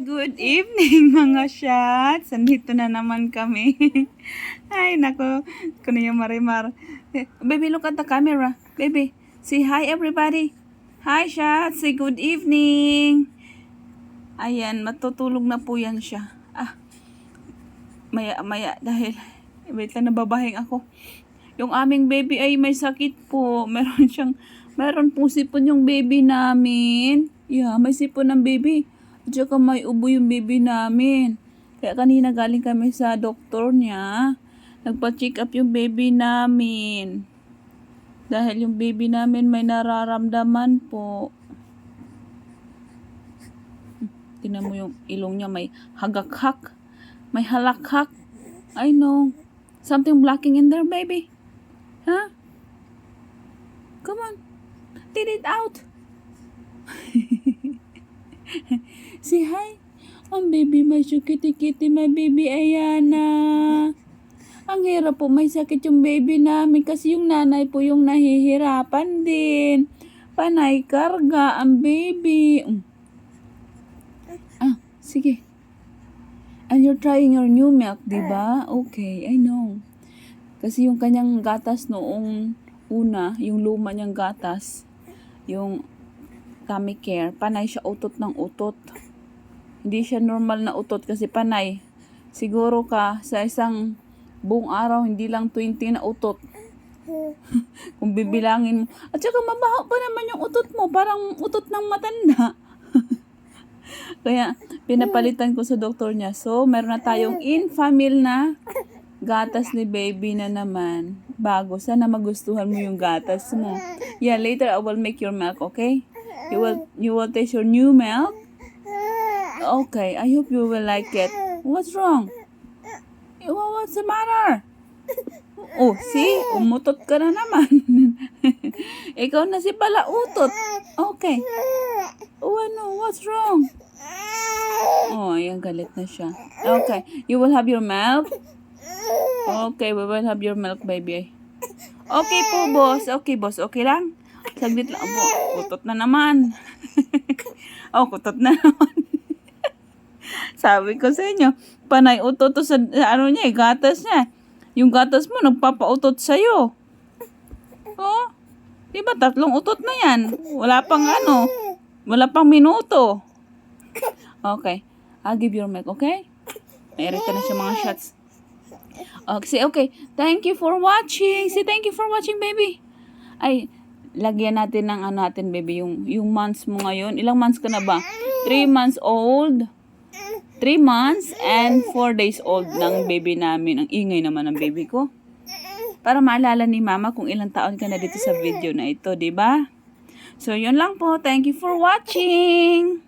Good evening mga shots. Andito na naman kami. Ay, nako. Kuya Marimar. Baby, look at the camera. Baby, say hi everybody. Hi shots. Say good evening. Ayan, matutulog na po yan siya. Maya dahil wait lang, nababahing ako. Yung aming baby ay may sakit po. Meron pong sipon yung baby namin. Yeah, may sipon ng baby. At saka may ubo yung baby namin. Kaya kanina galing kami sa doktor niya. Nagpa-check up yung baby namin. Dahil yung baby namin may nararamdaman po. Tingnan mo yung ilong niya, may hagakhak. May halakhak. I know. Something blocking in there, baby. Huh? Come on. Get it out. Say hi. Ang baby may kitty, my baby Ayana. Ang hirap po, may sakit yung baby namin kasi yung nanay po yung nahihirapan din. Panay karga ang baby. Sige. And you're trying your new milk, diba? Okay, I know. Kasi yung kanyang gatas noong una, yung luma niyang gatas, yung tummy care, panay siya utot ng utot. Hindi siya normal na utot kasi panay. Siguro ka sa isang buong araw, hindi lang 20 na utot. Kung bibilangin mo. At saka mabaho pa naman yung utot mo, parang utot ng matanda. Kaya pinapalitan ko sa doktor niya. So, meron na tayong in-family na gatas ni baby na naman. Bago. Sana magustuhan mo yung gatas mo. Yeah, later I will make your milk, okay? You will taste your new milk? Okay, I hope you will like it. What's wrong? What's the matter? Oh, see? Umutot ka na naman. Ikaw na si pala utot. Okay. Oh, ano? What's wrong? Oh, ayan, galit na siya. Okay, you will have your milk? Okay, we will have your milk, baby. Okay po, boss. Okay, boss. Okay lang? Saglit lang po. Kutot na naman. Kutot na naman. Sabi ko sa inyo, panay utot sa gatas niya. Yung gatas mo, nagpapautot sa'yo. Oh, di ba 3 utot na yan? Wala pang minuto. Okay, I'll give you your milk, okay? Mayroon ka na siya mga shots. Okay. Thank you for watching. Say thank you for watching, baby. Ay, lagyan natin ng baby, yung months mo ngayon. Ilang months ka na ba? 3 months old. 3 months and 4 days old ng baby namin. Ang ingay naman ng baby ko. Para maalala ni mama kung ilang taon ka na dito sa video na ito, di ba? So, yun lang po. Thank you for watching.